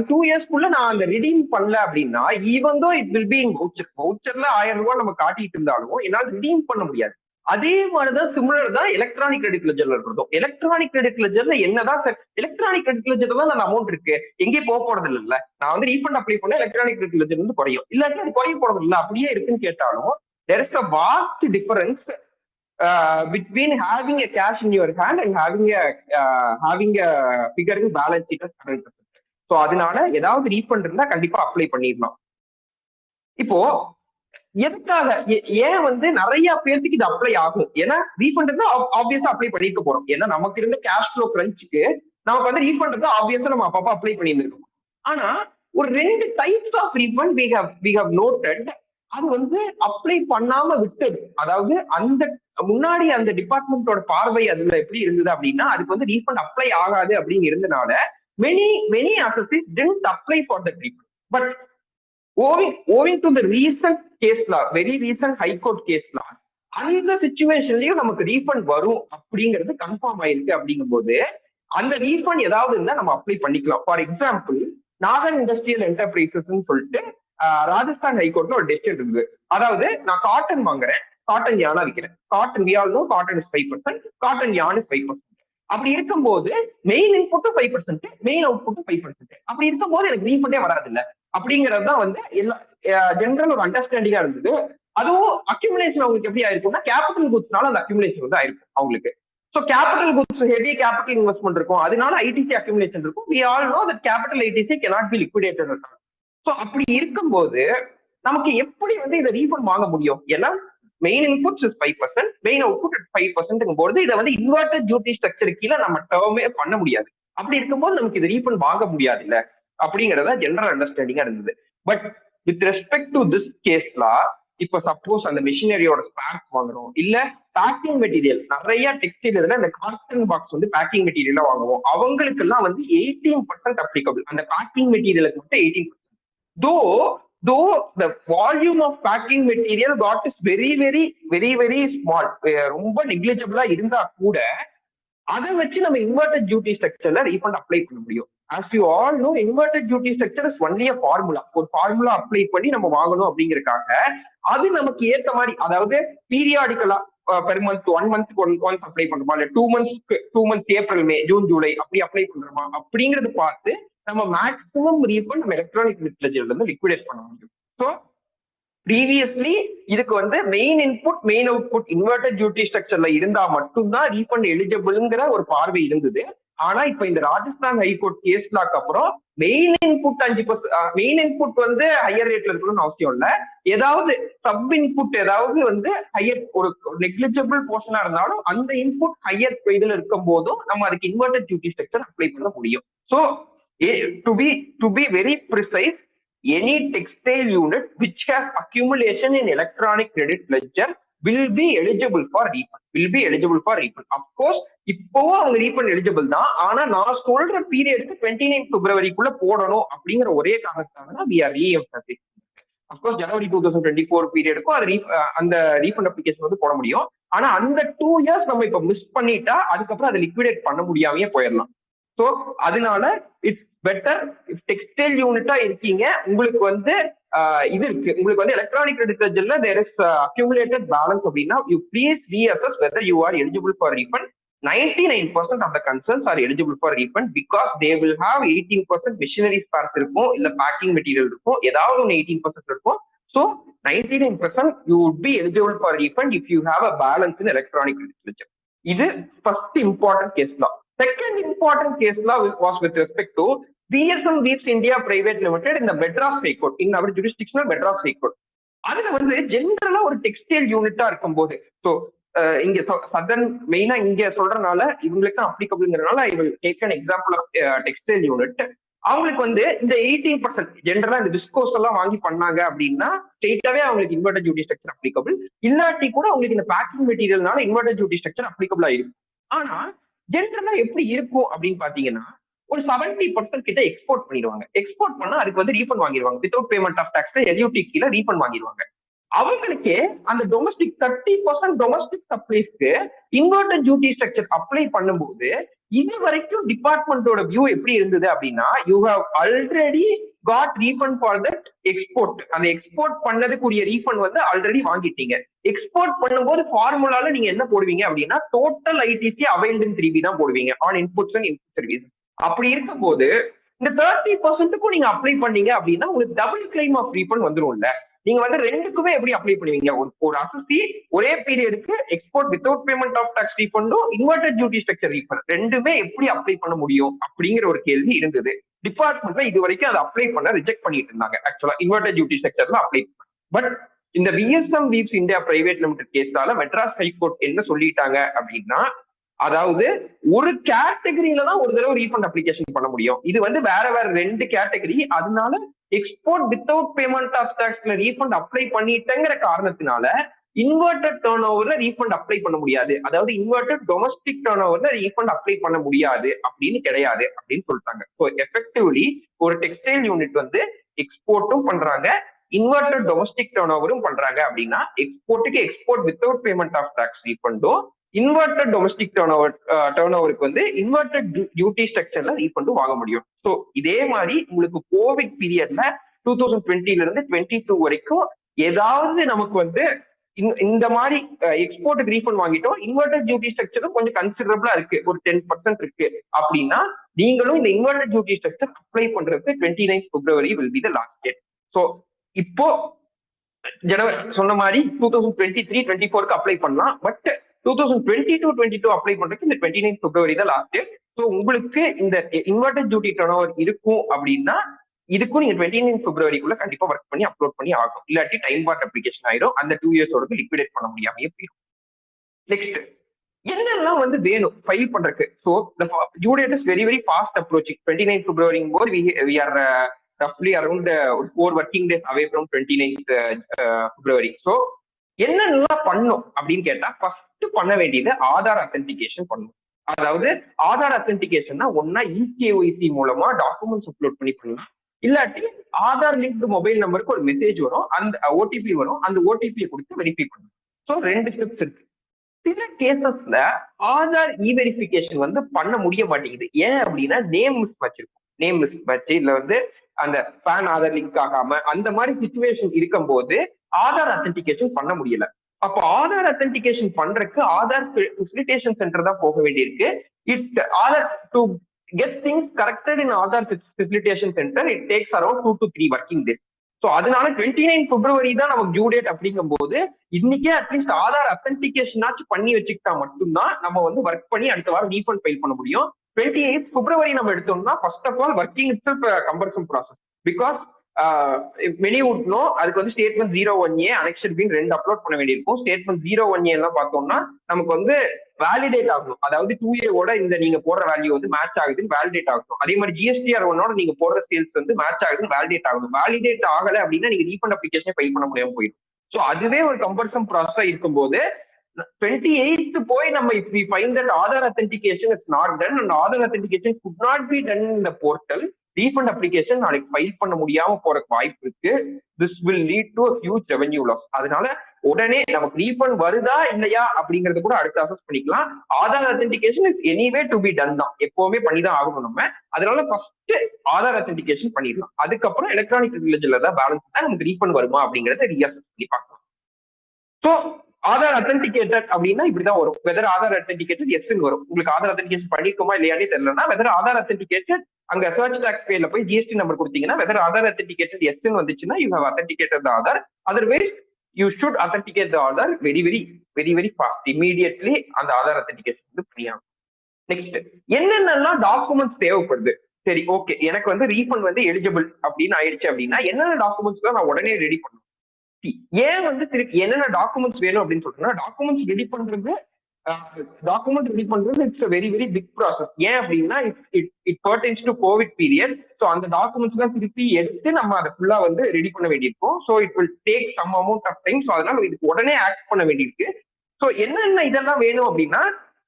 2 இயர்ஸ்க்குள்ள நான் அந்த ரிடீம் பண்ணல அப்படின்னா even though it will be in வவுச்சர்ல 1000 ரூபாய் நம்ம காட்டிட்டு இருந்தாலும் என்னால் ரிடீம் பண்ண முடியாது. அதே மாதிரிதான் சிமிலர் தான் எலக்ட்ரானிக் கிரெடிட் லெஜர்ல இருக்கிறதும். எலக்ட்ரானிக் கிரெடிட் லெஜர்ல என்னதான் சார் எலக்ட்ரானிக் கிரெடிட் லெஜர்ல தான் அந்த அமௌண்ட் இருக்கு, எங்கேயும் போக போறது இல்ல. நான் வந்து ரீஃபண்ட் அப்ளை பண்ண எலக்ட்ரானிக் கிரெடிட் லெஜர் வந்து குறையும், இல்லாட்டி அது குறைய போறது இல்லை, அப்படியே இருக்குன்னு கேட்டாலும் there is a vast difference between having a cash in your hand and having a figure in balance sheet as current asset. So அதனால ஏதாவது ரீஃபண்ட் இருந்தா கண்டிப்பா அப்ளை பண்ணிடலாம். இப்போ எதுக்காக ஏன் வந்து நிறைய பேருக்கு இது அப்ளை ஆகும்? ஏன்னா ரீஃபண்ட் இருந்தா ஆப்வியஸா அப்ளை பண்ணிட்டு போறோம். ஏன்னா நமக்கு இருந்த கேஷ் ஃப்ளோ கிரன்ச்சுக்கு நமக்கு வந்து ரீஃபண்ட் இருந்தா ஆப்வியஸா நம்ம அப்பப்போ அப்ளை பண்ணியிருக்கோம். ஆனா ஒரு 2 types of refund we have noted அது வந்து அப்ளை பண்ணாம விட்டது. அதாவது அந்த முன்னாடி அந்த டிபார்ட்மெண்டோட பார்வை அதுல எப்படி இருந்தது அப்படின்னா அதுக்கு வந்து ரீஃபண்ட் அப்ளை ஆகாது அப்படின்னு இருந்தனால many associates didn't apply for the refund. But owing to the recent case law, very recent high court case law, அந்த சிச்சுவேஷன்லயும் நமக்கு ரீஃபண்ட் வரும் அப்படிங்கிறது கன்ஃபார்ம் ஆயிருக்கு. அப்படிங்கும் போது அந்த ரீஃபண்ட் ஏதாவது இருந்தா நம்ம அப்ளை பண்ணிக்கலாம். For example Nagan industrial enterprises சொல்லிட்டு ராஜஸ்தான் ஹைகோர்ட்ல ஒரு டெசிஷன் இருக்குது. அதாவது நான் காட்டன் வாங்குறேன், காட்டன் யானா விற்கிறேன். காட்டன் வியால்னோ cotton is 5%, cotton yarn is 5%. அப்படி இருக்கும்போது மெயின் இன்புட்டும் 5%, மெயின் அவுட்புட்டும் 5%. அப்படி இருக்கும்போது எனக்கு ரீஃபண்டே வராது இல்ல அப்படிங்கிறது தான் வந்து எல்லா ஜெனரல் ஒரு அண்டர்ஸ்டாண்டிங்கா இருந்தது. அதுவும் அக்யூமுலேஷன் அவங்களுக்கு எப்படி ஆயிருக்கும்னா கேபிட்டல் குட்ஸ்னால அந்த அக்யூமுலேஷன் வந்து ஆயிருக்கும் அவங்களுக்கு. So capital goods heavy capital investment இருக்கும், அதனால ஐடிசி அக்யூமுலேஷன் இருக்கும். we all know that capital ITC cannot be liquidated. So அப்படி இருக்கும்போது நமக்கு எப்படி வந்து இதை ரீஃபண்ட் வாங்க முடியும்? ஏன்னா main inputs is 5%, main output 5%. போது இதை வந்து இன்வெர்டட் டியூட்டி ஸ்ட்ரக்சர் கீழே நம்ம டேர்மே பண்ண முடியாது. அப்படி இருக்கும்போது நமக்கு இது ரீஃபண்ட் வாங்க முடியாது இல்ல அப்படிங்கறத ஜெனரல் அண்டர்ஸ்டாண்டிங்கா இருந்தது. But with respect to this கேஸ்ல இப்ப சப்போஸ் அந்த மிஷினரியோட ஸ்பேர்ஸ் வாங்குறோம், இல்ல பேக்கிங் மெட்டீரியல் நிறைய டெக்ஸ்டைல் இந்த கார்டன் பாக்ஸ் வந்து பேக்கிங் மெட்டீரியலா வாங்குவோம், அவங்களுக்கு எல்லாம் வந்து 18% அப்ளிகபிள். அந்த பேக்கிங் மெட்டீரியலுக்கு மட்டும் 18%. though the volume of packing material got is very small, ரொம்ப நெக்லிஜிபிளா இருந்தா கூட அதை வச்சு நம்ம இன்வெர்டட் டியூட்டி ஸ்ட்ரக்சர்ல ரீஃபண்ட் அப்ளை பண்ண முடியும். as you all know, inverted duty structure is only a formula. ஒரு ஃபார்முலா அப்ளை பண்ணி நம்ம வாங்கணும் அப்படிங்கறக்காக அது நமக்கு ஏத்த மாதிரி, அதாவது பீரியாடிக்கலா பெர் மந்த் 1 மந்த்க்கு ஒன்ஸ் அப்ளை பண்றோமா, இல்ல 2 months April May June July அப்படி அப்ளை பண்றோமா அப்படிங்கறது பார்த்து நம்ம மேக்ஸிமம் ரீஃபண்ட் நம்ம எலக்ட்ரானிக் லிட்ரேச்சர்ல இருந்து லிக்விடேட் பண்ண முடியும். ஸோ ப்ரீவியஸ்லி இதுக்கு வந்து main input main output inverted duty ஸ்ட்ரக்சர்ல இருந்தா மட்டும்தான் ரீஃபண்ட் எலிஜிபிள்ங்கிற ஒரு பார்வை இருந்தது. ஆனா இப்ப இந்த ராஜஸ்தான் ஹைகோர்ட் கேஸ் லாக்கு அப்புறம் மெயின் இன்புட் 5%, மெயின் இன்புட் வந்து ஹையர் ரேட்ல இருக்கணும்னு அவசியம் இல்ல, ஏதாவது சப் இன்புட் ஏதாவது வந்து ஹையர் ஒரு நெக்லிஜிபிள் போர்ஷனா இருந்தாலும் அந்த இன்புட் ஹையர் இதுல இருக்கும் போதும் நம்ம அதுக்கு இன்வெர்டட் டியூட்டி ஸ்ட்ரக்சர் அப்ளை பண்ண முடியும். So to be very precise, any textile unit which has accumulation in electronic credit ledger will be eligible for refund. Of course இப்போவும் அவங்க ரீஃபண்ட் எலிஜிபிள் தான், ஆனா நான் சொல்ற பீரியடுக்கு 29 பிப்ரவரிக்குள்ள போடணும் அப்படிங்கிற ஒரே காரணத்தால தான் we are re-emphasizing. Of course ஜனவரி 2024 பீரியடுக்கும் அது அந்த ரீஃபண்ட் அப்ளிகேஷன் வந்து போட முடியும். ஆனா அந்த 2 இயர்ஸ் நம்ம இப்ப மிஸ் பண்ணிட்டா அதுக்கப்புறம் அதை லிக்விடேட் பண்ண முடியாமையே போயிடலாம். ஸோ அதனால இட்ஸ் பெட்டர், டெக்ஸ்டைல் யூனிட்டா இருக்கீங்க, உங்களுக்கு வந்து இது இருக்கு, உங்களுக்கு வந்து எலக்ட்ரானிக் கிரெடிட் லெட்ஜர்ல தேர் இஸ் அக்யூமுலேட்டட் பேலன்ஸ் அப்படின்னா you please reassess whether you are eligible for refund. 99% of the concerns are eligible for refund because they will have 18% machinery spares இருக்கும், இல்ல பேக்கிங் மெட்டீரியல் இருக்கும், ஏதாவது ஒன்று 18% இருக்கும். So 99% you would be eligible for refund if you have a balance in electronic credit ledger. இது first important case law. Second important case law was with respect to VSM Weaves India Private Limited in the Madras High Court, in our jurisdictional Madras High Court. அதுல வந்து ஜெனரலா ஒரு textile யூனிட்டா இருக்கும் போது, so இங்க southern மெயினா இங்க சொல்றதுனால இவங்களுக்கு தான் அப்ளிகபிள்ங்கிறதுனால I will take an example of textile unit. அவங்களுக்கு வந்து இந்த 18% ஜென்ரலா இந்த டிஸ்கோஸ் எல்லாம் வாங்கி பண்ணாங்க அப்படின்னா ஸ்ட்ரெயிட்டாவே அவங்களுக்கு இன்வெர்டட் டியூட்டி ஸ்ட்ரக்சர் அப்ளிகபிள், இல்லாட்டி கூட அவங்களுக்கு இந்த பேக்கிங் மெட்டீரியல்னால இன்வெர்டட் டியூட்டி ஸ்ட்ரக்சர் அப்ளிகபிள் ஆயிருக்கும். ஆனா ஜென்ரலா எப்படி இருக்கும் அப்படின்னு பாத்தீங்கன்னா ஒரு 70% கிட்ட எக்ஸ்போர்ட் பண்ணிடுவாங்க. எக்ஸ்போர்ட் பண்ணா அதுக்கு வந்து ரீஃபண்ட் வாங்கிடுவாங்க, without payment of tax LUT கீழே ரீஃபண்ட் வாங்கிடுவாங்க. அவங்களுக்கே அந்த டொமஸ்டிக் 30% டொமஸ்டிக் சப்ளைஸ்க்கு இன்வெர்டட் டியூட்டி ஸ்ட்ரக்சர் அப்ளை பண்ணும்போது இது வரைக்கும் டிபார்ட்மெண்டோட வியூ எப்படி இருந்தது அப்படின்னா, you have already got refund for that export. அந்த எக்ஸ்போர்ட் பண்ணதுக்குரிய ரீஃபண்ட் வந்து ஆல்ரெடி வாங்கிட்டீங்க. எக்ஸ்போர்ட் பண்ணும்போது ஃபார்முலால நீங்க என்ன போடுவீங்க அப்படின்னா டோட்டல் ஐடிசி அவைல்டு இன் 3B தான் போடுவீங்க, on inputs and input service. அப்படி இருக்கும்போது இந்த 30%க்கும் நீங்க அப்ளை பண்ணீங்க அப்படின்னா உங்களுக்கு டபுள் கிளைம் ஆஃப் ரீஃபண்ட் வந்துரும்ல. நீங்க வந்து ரெண்டுக்குமே எப்படி அப்ளை பண்ணுவீங்க? ஒரு அசசி ஒரே பீரியடுக்கு export without payment of tax ரீஃபண்டும் இன்வெர்டட் டியூட்டி ஸ்ட்ரக்சர் ரீஃபண்ட் ரெண்டுமே எப்படி அப்ளை பண்ண முடியும் அப்படிங்கிற ஒரு கேள்வி இருந்தது. டிபார்ட்மெண்ட்ல இது வரைக்கும் அதை அப்ளை பண்ண ரிஜெக்ட் பண்ணிட்டு இருந்தாங்க. ஆக்சுவலா இன்வெர்டட் டியூட்டி ஸ்ட்ரக்சர்ல அப்ளை பண்ண. பட் இந்த VSM Weaves India Private Limited கேஸால மெட்ராஸ் ஹைகோர்ட் என்ன சொல்லிட்டாங்க அப்படின்னா, அதாவது ஒரு கேட்டகரியில தான் ஒரு தடவை ரீஃபண்ட் அப்ளிகேஷன் பண்ண முடியும். இது வந்து வேற 2 கேட்டகரி. அதனால எக்ஸ்போர்ட் வித்வுட் பேமெண்ட் ஆஃப் டாக்ஸ்ல ரீஃபண்ட் அப்ளை பண்ணிட்டேங்கிற காரணத்தினால இன்வெர்டட் டர்ன் ஓவர்ல ரீஃபண்ட் அப்ளை பண்ண முடியாது, அதாவது இன்வெர்டட் டொமஸ்டிக் டர்ன் ஓவர்ல ரீஃபண்ட் அப்ளை பண்ண முடியாது அப்படின்னு கிடையாது அப்படின்னு சொல்லிட்டாங்க. ஸோ எஃபெக்டிவ்லி ஒரு டெக்ஸ்டைல் யூனிட் வந்து எக்ஸ்போர்ட்டும் பண்றாங்க, இன்வெர்டட் டொமஸ்டிக் டர்ன் ஓவரும் பண்றாங்க அப்படின்னா எக்ஸ்போர்ட்டுக்கு export without payment of tax ரீஃபண்டும், இன்வெர்டட் டொமஸ்டிக் டர்ன் ஓவருக்கு வந்து இன்வெர்டட் டியூட்டி ஸ்ட்ரக்சர்ல ரீஃபண்டும் வாங்க முடியும். ஸோ இதே மாதிரி உங்களுக்கு கோவிட் பீரியட்ல 2020ல இருந்து 22 வரைக்கும் ஏதாவது நமக்கு வந்து இந்த மாதிரி எக்ஸ்போர்ட்டுக்கு ரீஃபண்ட் வாங்கிட்டோம், இன்வெர்டட் டியூட்டி ஸ்ட்ரக்சரும் கொஞ்சம் கன்சிடரபிளா இருக்கு, ஒரு 10% இருக்கு அப்படின்னா நீங்களும் இந்த இன்வெர்டட் டியூட்டி ஸ்ட்ரக்சர் அப்ளை பண்றதுக்கு 29 பிப்ரவரி will be the last date. So இப்போ ஜனவரி சொன்ன மாதிரி 2023-24க்கு அப்ளை பண்ணலாம். பட் 2022 அப்ளை பண்றதுக்கு இந்த 29 பிப்ரவரி தான் லாஸ்ட். ஸோ உங்களுக்கு இந்த இன்வெர்டட் டியூட்டி டர்ன் ஓவர் இருக்கும் அப்படின்னா இதுக்கும் நீங்க 29 பிப்ரவரிக்குள்ள கண்டிப்பா ஒர்க் பண்ணி அப்லோட் பண்ணி ஆகும், இல்லாட்டி டைம் பார்ட் அப்ளிகேஷன் ஆயிரும், அந்த 2 இயர்ஸோட லிக்விடேட் பண்ண முடியாமையே போயிடும். நெக்ஸ்ட் என்னெல்லாம் வந்து வேணும் ஃபைல் பண்றதுக்கு? So due date is very fast approaching. 29 பிப்ரவரிங்கும் போது we are ரஃப்லி around 4 working days away from 29th February. So என்னென்னலாம் பண்ணும் அப்படின்னு கேட்டா, ஃபர்ஸ்ட் பண்ண வேண்டியது ஆதார் அத்தன்டிகேஷன் பண்ணணும். அதாவது ஆதார் அத்தன்டிகேஷன்னா ஒன்னா இகேஒய்சி மூலமா டாக்குமெண்ட்ஸ் அப்லோட் பண்ணி பண்ணலாம், இல்லாட்டி ஆதார் லிங்க் மொபைல் நம்பருக்கு ஒரு மெசேஜ் வரும், அந்த ஓடிபி வரும், அந்த ஓடிபியை கொடுத்து வெரிஃபை பண்ணணும். ஸோ 2 ஸ்டெப்ஸ் இருக்கு. சில கேசஸ்ல ஆதார் வெரிஃபிகேஷன் வந்து பண்ண முடிய மாட்டேங்குது. ஏன் அப்படின்னா நேம் மிஸ் மேட்ச் இருக்கும். நேம் மிஸ் மேட்ச் இல்ல வந்து அந்த பேன் ஆதார் லிங்க் ஆகாம அந்த மாதிரி சிச்சுவேஷன் இருக்கும் போது ஆதார் அத்தன்டிகேஷன் பண்ண முடியல. அப்போ ஆதார் அத்தன்டிகேஷன் பண்றதுக்கு ஆதார் ஃபெசிலிட்டேஷன் சென்டர் தான் போக வேண்டியிருக்கு. Aadhaar to get things corrected in Aadhaar facilitation centre it takes around 2 to 3 working days. So அதனால 29 பிப்ரவரி தான் நமக்கு டியூ டேட். அப்படிங்கும் போது இன்னைக்கே அட்லீஸ்ட் ஆதார் அத்தன்டிகேஷன் ஆச்சு பண்ணி வச்சுக்கிட்டா மட்டும்தான் நம்ம வந்து ஒர்க் பண்ணி அடுத்த வாரம் ரீஃபண்ட் ஃபைல் பண்ண முடியும். 28 பிப்ரவரி நம்ம எடுத்தோம்னா first of all working itself compulsion process. Because many would know அதுக்கு வந்து ஸ்டேட்மெண்ட் 01A அனெக்ஷன் பின் 2 அப்லோட் பண்ண வேண்டியிருக்கும். ஸ்டேட்மெண்ட் 01A எல்லாம் பார்த்தோம்னா நமக்கு வந்து வேலிடேட் ஆகணும். அதாவது 2A இந்த நீங்க போடுற வேல்யூ வந்து மேட்ச் ஆகுதுன்னு வேலிடேட் ஆகணும். அதே மாதிரி GSTR 1 நீங்க போடுற சேல்ஸ் வந்து மேட்ச் ஆகுதுன்னு வேலிடேட் ஆகணும். வேலிடேட் ஆகல அப்படின்னா நீங்க ரீஃபண்ட் அப்ளிகேஷன் ஃபைல் பண்ண முடியாம போயிடும். ஸோ அதுவே ஒரு கம்பல்சன் ப்ராசஸா இருக்கும்போது 28th போய் நம்ம if we find that Aadhaar authentication is not done and Aadhaar authentication could not be done in the portal, refund application நாளைக்கு ஃபைல் பண்ண முடியாம போறதுக்கு வாய்ப்பு இருக்கு. This will lead to huge revenue loss. அதனால உடனே நமக்கு ரீஃபண்ட் வருதா இல்லையா அப்படிங்கறது கூட அடுத்து அசஸ் பண்ணிக்கலாம். Aadhaar authentication is anyway to be done தான், எப்பவுமே பண்ணிதான் ஆகணும் நம்ம. அதனால ஃபர்ஸ்ட் ஆதார் அத்தன்டிகேஷன் பண்ணிடலாம். அதுக்கப்புறம் எலக்ட்ரானிக் சிக்னேச்சர்ல தான் பேலன்ஸ் தான் நமக்கு ரீஃபண்ட் வருமா அப்படிங்கறத ரீஅசஸ் பண்ணி பார்க்கலாம். ஸோ ஆதார் அத்தன்டிகேட்டட் அப்படின்னா இப்படிதான் வரும். வெதர் ஆதார் அத்தன்டிகேட்டட் எஸ்ன்னு வரும். உங்களுக்கு ஆதார் அத்தன்டிகேஷன் பண்ணிருக்கோமா இல்லையானே தெரியலன்னா வெதர் ஆதார் அத்தன்டிகேட்டட் அங்க சர்ச் டாக்ஸ் பேர்ல போய் ஜிஎஸ்டி நம்பர் கொடுத்தீங்கன்னா வெதர் ஆதார் அத்தன்டிகேட்டட் எஸ்ன்னு வந்துச்சுன்னா you have authenticated Aadhaar. Otherwise you should authenticate the Aadhaar very very very very fast. Immediately அந்த ஆதார் அத்தன்டிகேஷன் வந்து பண்ணியாகும். நெக்ஸ்ட் என்னென்னலாம் டாக்குமெண்ட்ஸ் தேவைப்படுது? சரி ஓகே, எனக்கு வந்து ரீஃபண்ட் வந்து எலிஜிபிள் அப்படின்னு ஆயிடுச்சு அப்படின்னா என்னென்ன டாக்குமெண்ட்ஸ் நான் உடனே ரெடி பண்ணணும்? ஏன் வந்து திருப்பி என்னென்ன டாக்குமெண்ட்ஸ் வேணும் அப்படின்னு சொல்றேன்னா, டாக்குமெண்ட் ரெடி பண்றது it's very very big process. ஏன் அப்படின்னா it pertains to covid period. So அந்த டாக்குமெண்ட்ஸ் எல்லாம் திருப்பி எடுத்து நம்ம அதை ஃபுல்லா வந்து ரெடி பண்ண வேண்டியிருக்கும். So it will take some amount of time. So அதனால இதுக்கு உடனே ஆக்ட் பண்ண வேண்டியிருக்கு. ஸோ என்னென்ன இதெல்லாம் வேணும் அப்படின்னா,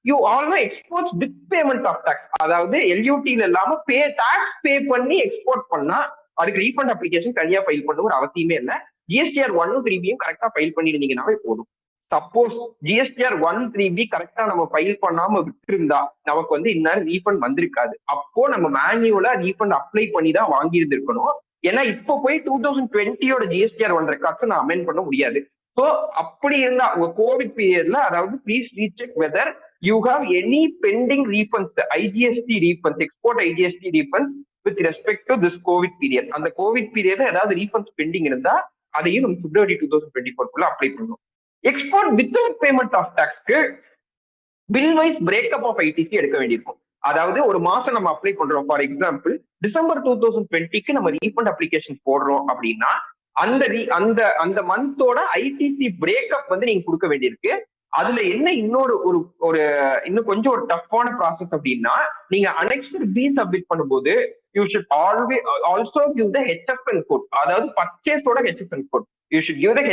you also export with payment of tax. அதாவது எல்யூடில இல்லாம டாக்ஸ் பே பண்ணி எக்ஸ்போர்ட் பண்ணா அதுக்கு ரீஃபண்ட் அப்ளிகேஷன் தனியா ஃபைல் பண்ண ஒரு அவசியமே இல்லை. GSTR 1, 3B கரெக்டா ஃபைல் பண்ணிருந்தீங்கன்னாவே போதும். சப்போஸ் GSTR 1, 3B கரெக்டா நம்ம ஃபைல் பண்ணாம விட்டுருந்தா நமக்கு வந்து இன்னும் ரீஃபண்ட் வந்திருக்காது. அப்போ நம்ம மேனுவலா ரீஃபண்ட் அப்ளை பண்ணி தான் வாங்கி இருந்திருக்கணும். ஏன்னா இப்போ போய் 2020 GSTR 1 ரெக்கார்ட்ஸ் நான் அமெண்ட் பண்ண முடியாது. ஸோ அப்படி இருந்தா உங்க கோவிட் பீரியட்ல, அதாவது please recheck whether you have any pending refunds, IGST refunds, export IGST refunds with respect to this covid period. அந்த கோவிட் பீரியட்ல ஏதாவது ரீஃபண்ட்ஸ் பெண்டிங் இருந்தா அதையும் நம்ம பிப்ரவரி 2024 அப்ளை பண்ணணும். எக்ஸ்போர்ட் வித்தவுட் பேமெண்ட் ஆஃப் டாக்ஸ்க்கு bill wise breakup of ITC எடுக்க வேண்டியிருக்கும். அதாவது ஒரு மாசம் நம்ம அப்ளை பண்றோம். ஃபார் எக்ஸாம்பிள் டிசம்பர் 2020க்கு நம்ம ரீஃபண்ட் அப்ளிகேஷன் போடுறோம் அப்படின்னா அந்த மந்தோட ITC பிரேக்கப் வந்து நீங்க கொடுக்க வேண்டியிருக்கு. அதுல என்ன இன்னும் கொஞ்சம் ஒரு டஃப்பான ப்ராசஸ் அப்படின்னா, நீங்க அனெக்ஸ்ட் B சப்மிட் பண்ணும்போது you should also give the HSN code. அதாவது பர்ச்சேஸோட HSN code you should give the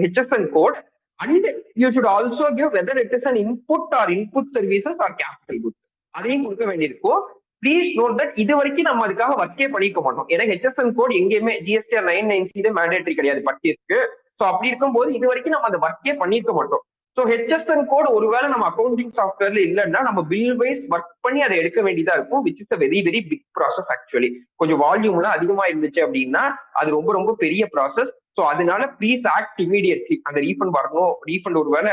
HSN code and you should also give whether it is an input or input services or capital goods. அதையும் கொடுக்க வேண்டியிருக்கும். Please note that இது வரைக்கும் நம்ம அதுக்காக ஒர்க்கே பண்ணிக்க மாட்டோம். ஏன்னா HSN கோட் எங்கேயுமே GSTR 990 மேண்டேட்டரி கிடையாது பர்ச்சேஸ்க்கு. ஸோ அப்படி இருக்கும்போது இது வரைக்கும் நம்ம அந்த ஒர்க்கே பண்ணிருக்க மாட்டோம். ஸோ HSN கோட் ஒருவேளை நம்ம அக்கௌண்டிங் சாஃப்ட்வேர்ல இல்லைன்னா நம்ம பில் வைஸ் ஒர்க் பண்ணி அதை எடுக்க வேண்டியதா இருக்கும். Which is a very very big process actually. கொஞ்சம் வால்யூம்லாம் அதிகமா இருந்துச்சு அப்படின்னா அது ரொம்ப ரொம்ப பெரிய ப்ராசஸ். ஸோ அதனால ப்ளீஸ் ஆக்ட் இமீடியட்லி. அந்த ரீஃபண்ட் வரணும், ரீஃபண்ட் ஒருவேளை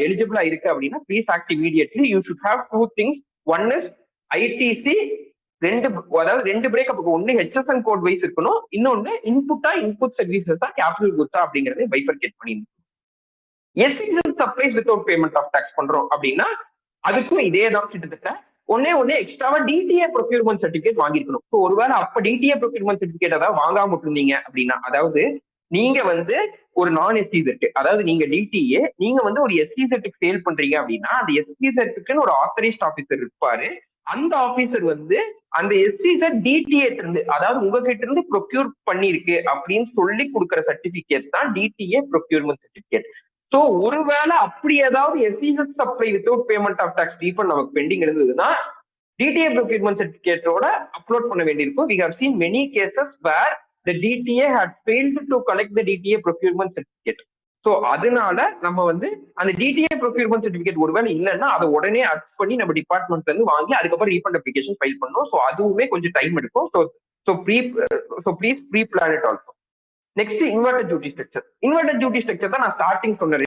எலிஜிபிளா இருக்கு அப்படின்னா please act immediately. You should have 2 things. One is ITC, அதாவது 2 பிரேக்கப்புக்கு. ஒன்னு HSN கோட் வைஸ் இருக்கணும், இன்னொன்னு இன்புட்டா இன்புட் சர்வீசஸா கேபிட்டல் குட்ஸா அப்படிங்கறத பைஃபர்கேட் பண்ணிருக்கணும். Essential supplies without payment of tax பண்றோம் அப்படின்னா அதுக்கும் இதே தான் கிட்டத்தட்ட. ஒன்னே எக்ஸ்ட்ராவா DTA ப்ரொக்யூர்மெண்ட் சர்டிபிகேட் வாங்கிருக்கணும். ஸோ ஒருவேளை அப்ப DTA ப்ரொக்யூர்மெண்ட் சர்டிபிகேட் அதாவது வாங்காம விட்டுருந்தீங்க அப்படின்னா, அதாவது நீங்க வந்து ஒரு நான் SEZ, அதாவது நீங்க DTA நீங்க வந்து ஒரு SEZ சேல் பண்றீங்க அப்படின்னா அந்த SEZக்குன்னு ஒரு ஆத்தரைஸ்ட் ஆபீசர் இருப்பாரு. அந்த ஆபீசர் வந்து அந்த எஸ்சிஸ டிடிஏ இருந்து, அதாவது உங்ககிட்ட இருந்து ப்ரொக்யூர் பண்ணிருக்கு அப்படின்னு சொல்லி கொடுக்குற சர்டிபிகேட் தான் டிடிஏ ப்ரொக்யூர்மெண்ட் சர்டிபிகேட். சோ ஒருவேளை அப்படி ஏதாவது SCS supply without payment of tax refund நமக்கு பெண்டிங் இருந்ததுன்னா DTA procurement certificate upload பண்ண வேண்டியிருக்கும். We have seen many cases where the DTA had failed to collect the DTA procurement certificate. So அதனால நம்ம வந்து அந்த DTA procurement certificate ஒருவேளை இல்லைன்னா அதை உடனே அக்சஸ் பண்ணி நம்ம டிபார்ட்மெண்ட்ல இருந்து வாங்கி அதுக்கப்புறம் ரீஃபண்ட் அப்ளிகேஷன் ஃபைல் பண்ணோம். ஸோ அதுவுமே கொஞ்சம் டைம் எடுக்கும். So please pre plan it also. Next inverted duty structure. Inverted duty structure தான் நான் ஸ்டார்டிங் சொன்ன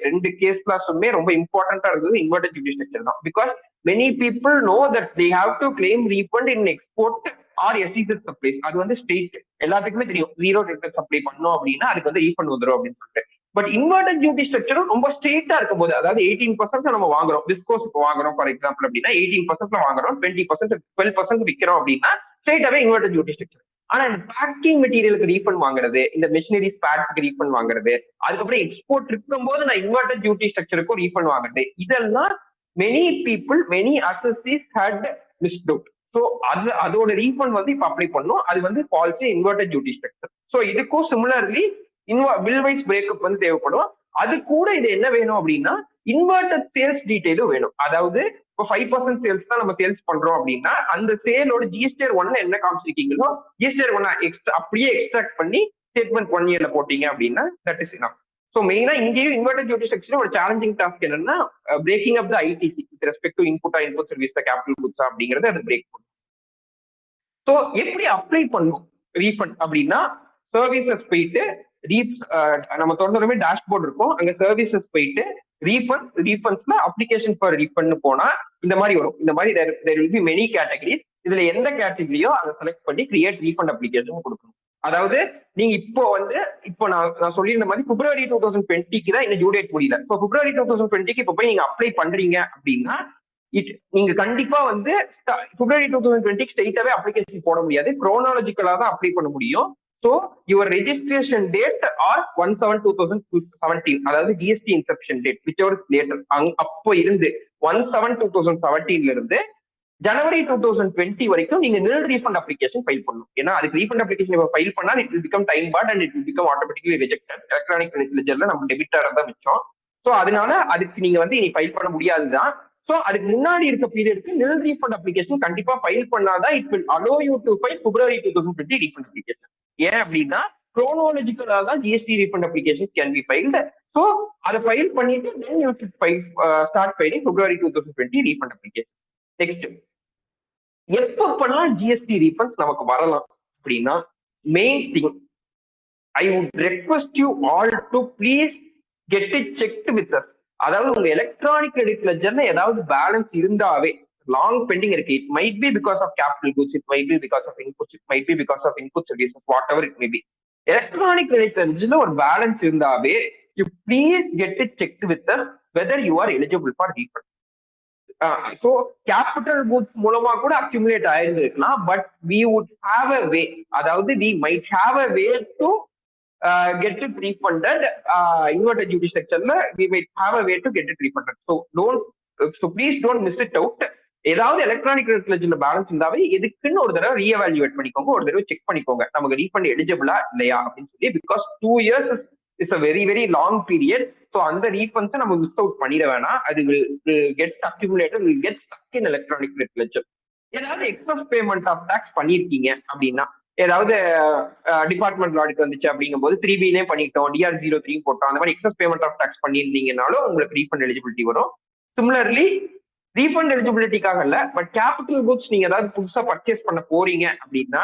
ரெண்டு கேஸ் கிளாஸுமே ரொம்ப இம்பார்ட்டன்டா இருந்தது இன்வெர்டட் டியூட்டி ஸ்ட்ரக்சர் தான். Because many people know that they have to claim refund in export or SEZ supplies. அது வந்து state எல்லாத்துக்குமே தெரியும், ஜீரோ ரேட்டட் சப்ளை பண்ணோம் அப்படின்னா அதுக்கு வந்து ரீஃபண்ட் வந்துடும் அப்படின்னு சொல்லிட்டு. பட் இன்வெர்டட் டியூட்டி ஸ்ட்ரக்சரும் ரொம்ப ஸ்ட்ரெயிட்டா இருக்கும் போது, அதாவது 18% நம்ம வாங்குறோம், விஸ்கோஸ் வாங்குறோம் ஃபார் எக்ஸாம்பிள் அப்படின்னா 18% வாங்குறோம், 20% 12% விற்கிறோம் அப்படின்னா ஸ்ட்ரெயிட்டாவே இன்வெர்டட் டியூட்டி ஸ்ட்ரக்சர். ஆனா இந்த பேக்கிங் மெட்டீரியலுக்கு ரீஃபண்ட் வாங்குறது, இந்த மிஷினரி ஸ்பேர்ஸ்க்கு ரீஃபண்ட் வாங்குறது, அதுக்கப்புறம் எக்ஸ்போர்ட் இருக்கும் போது நான் இன்வெர்டட் டியூட்டி ஸ்ட்ரக்சருக்கும் ரீஃபண்ட் வாங்குறது, இதெல்லாம் many people many assessees had missed out. So அதோட ரீஃபண்ட் வந்து இப்ப அப்ளை பண்ணும். அது வந்து policy inverted duty structure. So இதுக்கும் சிமிலர்லி பில் வைஸ் பிரேக்கப் வந்து தேவைப்படும். அது கூட இது என்ன வேணும் அப்படின்னா இன்வெர்டட் சேல்ஸ் டீடைலும் வேணும். அதாவது இப்போ 5% சேல்ஸ் தான் நம்ம சேல்ஸ் பண்றோம் அப்படின்னா அந்த சேலோட GSTR 1 என்ன காமிச்சிருக்கீங்களோ GSTR 1 அப்படியே எக்ஸ்ட்ராக்ட் பண்ணி ஸ்டேட்மெண்ட் 1 இயர்ல போட்டீங்க அப்படின்னா தட் இஸ் இனஃப். ஸோ மெயினா இங்கேயும் இன்வெர்டட் டியூட்டி ஸ்ட்ரக்சர் ஒரு சேலஞ்சிங் டாஸ்க் என்னன்னா breaking up the ITC with respect to input input service capital குட்ஸா அப்படிங்கறது அது பிரேக் பண்ணும். ஸோ எப்படி அப்ளை பண்ணும் ரீஃபண்ட் அப்படின்னா சர்வீசஸ் போயிட்டு நம்ம தொடர்ந்துமே டேஷ்போர்ட் இருக்கும், அங்க சர்வீசஸ் போயிட்டு ரீஃபண்ட்ஸ்ல அப்ளிகேஷன் ஃபார் ரீஃபண்ட் போனா இந்த மாதிரி வரும். இந்த மாதிரி there will be many categories. இதுல எந்த கேட்டகரியோ அதை செலக்ட் பண்ணி கிரியேட் ரீஃபண்ட் அப்ளிகேஷன் கொடுக்கணும். அதாவது நீங்க இப்போ நான் சொல்லியிருந்த மாதிரி February 2020 தான் இந்த டியூ டேட் முடியல. இப்போ February 2020 இப்போ போய் நீங்க அப்ளை பண்றீங்க அப்படின்னா நீங்க கண்டிப்பா வந்து February 2020 ஸ்ட்ரெயிட்டாவே அப்ளிகேஷன் போட முடியாது, குரோனாலஜிக்கலா தான் அப்ளை பண்ண முடியும். So your registration date are 1/7/2017, அதாவது GST inception date whichever is later. அப்போ இருந்து 1/7/2017 இருந்து January 2020 வரைக்கும் நீங்க nil refund application ஃபைல் பண்ணணும். ஏன்னா அதுக்கு refund application ஃபைல் பண்ணா it will become time barred and it will become automatically rejected. Electronic ledgerல நம்ம டெபிட் ஆறதா மிச்சம். ஸோ அதனால அதுக்கு நீங்க வந்து இனி ஃபைல் பண்ண முடியாதுதான். ஸோ அதுக்கு முன்னாடி இருக்க பீரியடுக்கு nil refund application கண்டிப்பா ஃபைல் பண்ணாதான் it will allow you to file February 2020 refund application. ஏன் அப்படின்னா குரோனாலஜிக்கலா தான் GST refund application can be filed. So அதை ஃபைல் பண்ணிட்டு then you should start filing February 2020 refund application. Next எப்பப்பெல்லாம் GST ரீஃபண்ட்ஸ் நமக்கு வரலாம் அப்படின்னா main thing I would request you all to please get it checked with us. அதாவது உங்க electronic credit லெட்ஜர்ல ஏதாவது பேலன்ஸ் இருந்தாவே லாங் பெண்டிங் இருக்கு, it might be because of capital goods, it might be because of inputs, it might be because of input services, whatever it may be. Electronic credit லெட்ஜர்ல ஒரு balance இருந்தாவே you please get it checked with us whether you are eligible for refund. So capital goods மூலமா கூட accumulate ஆயிருந்திருக்கலாம், but we would have a way, அதாவது we might have a way to get it refunded. Inverted duty structure we might have a way to get it refunded. So please don't miss it out. ஏதாவது electronic லெட்ஜர்ல balance இருந்தாவே எதுக்குன்னு ஒரு தடவை ரீஎவாலுவேட் பண்ணிக்கோங்க, ஒரு தடவை check பண்ணிக்கோங்க நமக்கு ரீஃபண்ட் எலிஜிபிளா இல்லையா அப்படின்னு சொல்லி. Because 2 years is a very very long period. So அந்த ரீஃபண்ட்ஸை நம்ம மிஸ் அவுட் பண்ணிட வேணாம். அது get accumulated, will get stuck in electronic ledger. ஏதாவது எக்ஸஸ் பேமெண்ட் ஆஃப் டாக்ஸ் பண்ணியிருக்கீங்க அப்படின்னா, ஏதாவது டிபார்ட்மெண்ட் ஆடிட் வந்துச்சு அப்படிங்கும் போது 3B பண்ணிட்டோம், DR03 போட்டோம், அந்த மாதிரி எக்ஸஸ் பேமெண்ட் ஆஃப் டாக்ஸ் பண்ணியிருந்தீங்கனாலும் உங்களுக்கு ரீஃபண்ட் எலிஜிபிலிட்டி வரும். சிமிலர்லி ரீஃபண்ட் எலிஜிபிலிட்டிக்காக இல்ல, பட் கேபிட்டல் குட்ஸ் நீங்க ஏதாவது புதுசா பர்ச்சேஸ் பண்ண போறீங்க அப்படின்னா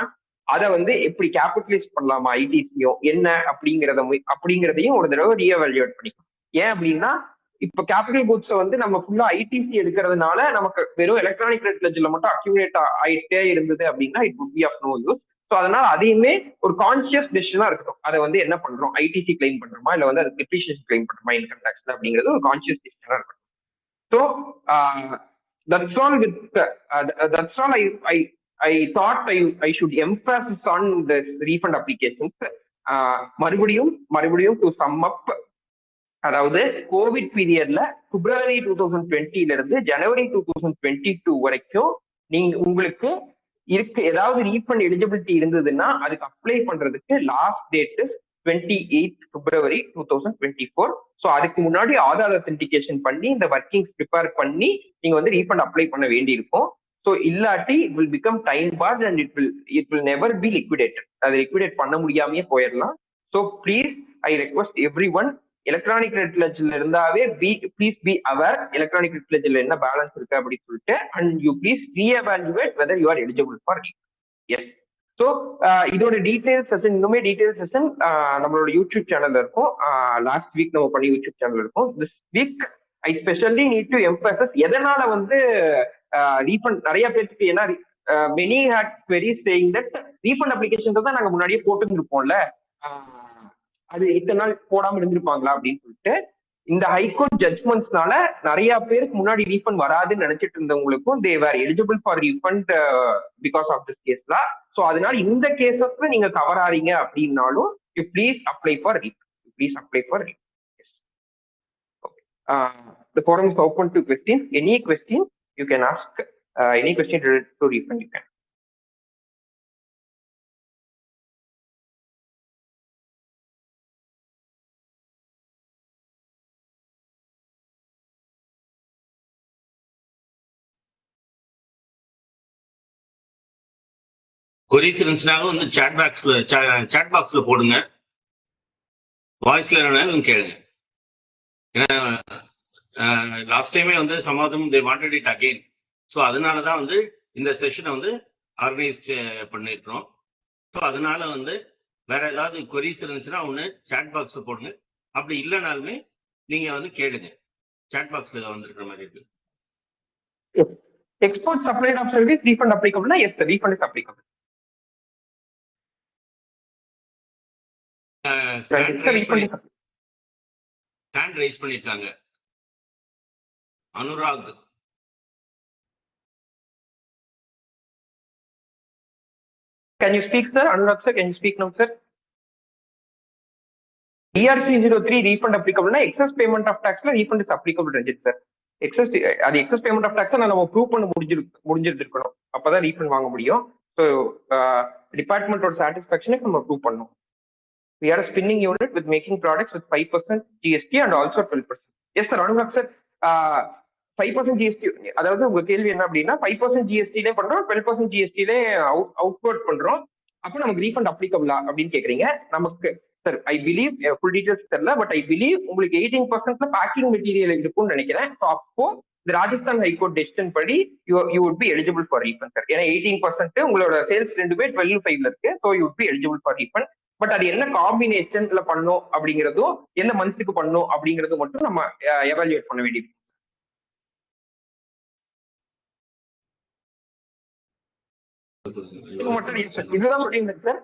அதை வந்து எப்படி கேபிட்டலைஸ் பண்ணலாமா ஐடிசியோ என்ன அப்படிங்கிறதையும் ஒரு தடவை ரீஎவாலுவேட் பண்ணிக்கணும். ஏன் அப்படின்னா இப்ப கேபிட்டல் குட்ஸை வந்து நம்ம ஃபுல்லா ஐடிசி எடுக்கிறதுனால நமக்கு வெறும் எலக்ட்ரானிக் கிரெடிட் லெட்ஜர்ல மட்டும் அக்யூமுலேட் ஆயிட்டே இருந்தது அப்படின்னா it would be of no use. So அதனால அதையுமே ஒரு கான்சியஸ் டெசிஷனா இருக்கட்டும். அதை வந்து என்ன பண்றோம், ஐடிசி கிளைம் பண்றோமா இல்ல வந்து அது டெப்ரிசியேஷன் கிளைம் பண்றோமா இன்கம் டாக்ஸ்ல அப்படிங்கிறது ஒரு கான்சியஸ் டெசிஷனா இருக்கட்டும். So that's all I thought I should emphasize on the refund applications. மறுபடியும் to sum up, அதாவது கோவிட் பீரியட்ல February 2020 இருந்து January 2022 வரைக்கும் நீங்க உங்களுக்கு ஏதாவது ரீஃபண்ட் எலிஜிபிலிட்டி இருந்ததுன்னா அதுக்கு அப்ளை பண்றதுக்கு லாஸ்ட் டேட் 28 February 2024. ஸோ அதுக்கு முன்னாடி ஆதார் அத்தென்டிகேஷன் பண்ணி இந்த ஒர்க்கிங்ஸ் ப்ரிப்பேர் பண்ணி நீங்க வந்து ரீஃபண்ட் அப்ளை பண்ண வேண்டியிருக்கும். ஸோ இல்லாட்டி it will become time barred and it will never be liquidated. அதை லிக்விடேட் பண்ண முடியாமையே போயிடலாம். So please I request everyone, electronic ரெட் லெட்ஜர்ல இருந்தாவே ப்ளீஸ் பி அவர் எலக்ட்ரானிக் ரெட் லெட்ஜர்ல என்ன பேலன்ஸ் இருக்கு அப்படின்னு சொல்லிட்டு, and you please reevaluate whether you are eligible for refund. Yes. So இதோட டீடைல் செஷன், இன்னுமே டீடைல் செஷன் நம்மளோட யூடியூப் சேனல்ல இருக்கும். லாஸ்ட் வீக் நம்ம பண்ணி யூடியூப் சேனல் இருக்கும். This week I specially need to emphasise எதனால வந்து ரீஃபண்ட் நிறைய பேருக்கு, ஏன்னா many had queries saying that refund application தான் நாங்க முன்னாடியே போட்டுருப்போம்ல, அது இத்தனை நாள் போடாம இருந்திருப்பாங்களா அப்படின்னு சொல்லிட்டு, இந்த ஹைகோர்ட் ஜட்மெண்ட்ஸ்னால நிறைய பேருக்கு முன்னாடி ரீஃபண்ட் வராதுன்னு நினைச்சிட்டு இருந்தவங்களுக்கும் they were eligible for refund because of this கேஸ்ல. ஸோ அதனால இந்த கேசஸ்ல நீங்க கவர் ஆறீங்க அப்படின்னாலும் you please apply for refund. Please apply for refund. The forum is open to questions. Any question you can ask. Any question related to refund you can. கொரிஸ் இருந்துச்சுனாலும் வந்து chat பாக்ஸ்ல போடுங்க, வாய்ஸ்ல வேணாலும் கேளுங்க. ஏன்னா லாஸ்ட் டைமே வந்து சமாதம் they wanted it again. So அதனாலதான் வந்து இந்த செஷனை வந்து ஆர்கனைஸ் பண்ணிருக்கிறோம். ஸோ அதனால வந்து வேற ஏதாவது கொரிஸ் இருந்துச்சுன்னா ஒன்று சாட் பாக்ஸ்ல போடுங்க, அப்படி இல்லைனாலுமே நீங்க வந்து கேளுங்க. சாட் பாக்ஸ்ல ஏதாவது வந்துருக்கிற மாதிரி இருக்கு. Export supplied of service refund அப்ளிகபிள்னா yes sir, refund is applicable. Hand raise பண்ணிருக்காங்க Anurag. Can you speak, sir? Anurag sir, can you speak now, sir? ERC-03 refund applicable na excess payment of tax la refund is applicable Ranjit sir. excess payment of tax நம்ம prove பண்ண முடிஞ்சிருக்கணும், அப்பதான் refund வாங்க முடியும். So டிபார்ட்மெண்டோட சாட்டிஸ்ஃபேக்ஷனுக்கு நம்ம prove பண்ணணும். We are a spinning unit with making products with 5% GST and also 12%. Yes sir, Anurag sir, 5% GST, அதாவது உங்க கேள்வி என்ன அப்படின்னா 5% GST பண்றோம், 12% GST அவுட்வர்ட் பண்றோம், அப்போ நமக்கு ரீஃபண்ட் அப்ளிகபிளா அப்படின்னு கேக்குறீங்க. நமக்கு sir I believe full details தெரியல, பட் ஐ பிலீவ் உங்களுக்கு 18% பேக்கிங் மெட்டீரியல் இருக்கும்னு நினைக்கிறேன். ஸோ அப்போ இந்த ராஜஸ்தான் ஹைகோர்ட் டெசிஷன் படி you would be eligible for refund sir. ஏன்னா 18% உங்களோட சேல்ஸ் ரெண்டுமே 12.5 இருக்கு. So you would be eligible for refund. But அது என்ன காம்பினேஷன்ல பண்ணும் அப்படிங்கிறதும் என்ன மந்த்ஸுக்கு பண்ணும் அப்படிங்கறதும் மட்டும் நம்ம எவாலுவேட் பண்ண வேண்டியது. இதுதான் சொல்லியிருந்தேன் சார்.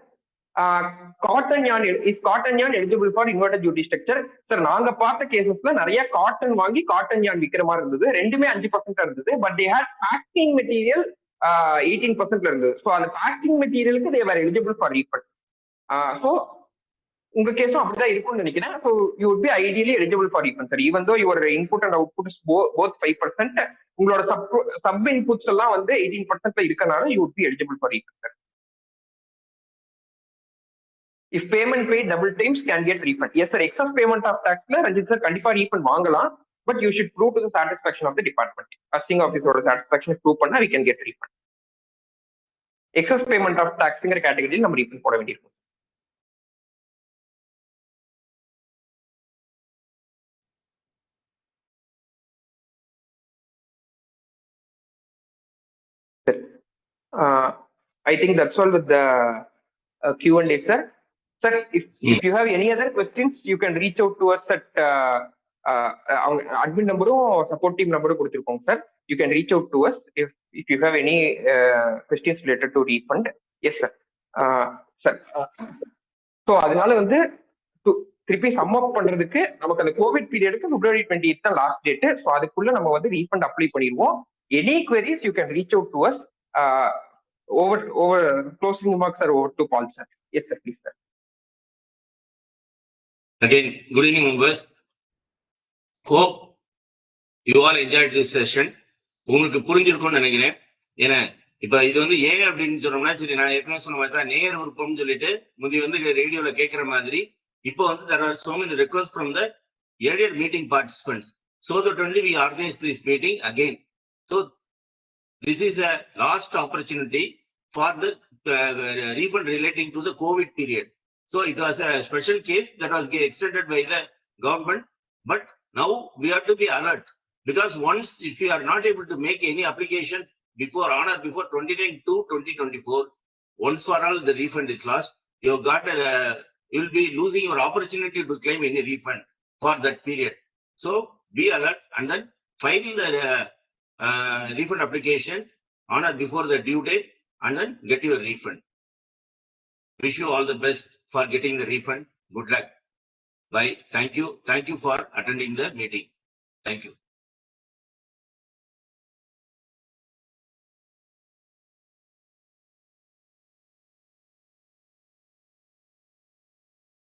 காட்டன் யான் eligible for inverter duty structure sir. நாங்க பார்த்த கேசஸ்ல நிறைய காட்டன் வாங்கி காட்டன் யான் விற்கிற மாதிரி இருந்தது. ரெண்டுமே 5% இருந்தது. But they had packing material 18% இருந்தது. ஸோ அந்த பேக்கிங் மெட்டீரியலுக்கு they were eligible for refund. So உங்க கேஸும் அப்படிதான் இருக்கும்னு நினைக்கிறேன். So you would be ideally eligible for refund sir. Even though your input and output is both 5%, உங்களோட சப் இன்புட்ஸ் எல்லாம் வந்து 18% இருக்கனால you would be eligible for refund sir. If payment paid double times can get refund. Yes sir, excess payment of tax la Ranjit sir kandipa refund vaangalam, but you should prove to the satisfaction of the department. Assisting officer oda satisfaction prove panna we can get refund. Excess payment of tax ingra category nam refund poda vendirukum. I think that's all with the Q&A sir. Sir, if you have any other questions, you can reach out to us at admin number or support team number கொடுத்திருக்கோம் sir. You can reach out to us if you have any questions related to refund. Yes sir. Sir. So அதனால வந்து திருப்பி some அப் பண்றதுக்கு நமக்கு அந்த Covid பீரியடுக்கு February 28 தான் last date. So அதுக்குள்ள நம்ம வந்து ரீஃபண்ட் அப்ளை பண்ணிடுவோம். Any queries you can reach out to us. Over closing remarks are over to Paul sir. Yes sir, please sir. Again, good evening members. Hope you all enjoyed this session. உங்களுக்கு புரிஞ்சிருக்கும்னு நினைக்கிறேன். ஏன்னா இப்ப இது வந்து ஏன் அப்படின்னு சொன்னோம்னா, சரி நான் ஏற்கனவே சொன்ன மாதிரி தான் நேர் விருப்பம்னு சொல்லிட்டு முந்தி வந்து ரேடியோல கேட்கிற மாதிரி இப்போ வந்து there are so many requests from the earlier meeting participants. So that only we organize this meeting again. So this is a last opportunity for the refund relating to the COVID period. So it was a special case that was extended by the government, but now we have to be alert, because once if you are not able to make any application before 29/2/2024, once for all the refund is lost, you have got you will be losing your opportunity to claim any refund for that period. So be alert and then file the refund application on or before the due date and then get your refund. Wish you all the best for getting the refund. Good luck. Bye. Thank you. Thank you for attending the meeting. Thank you.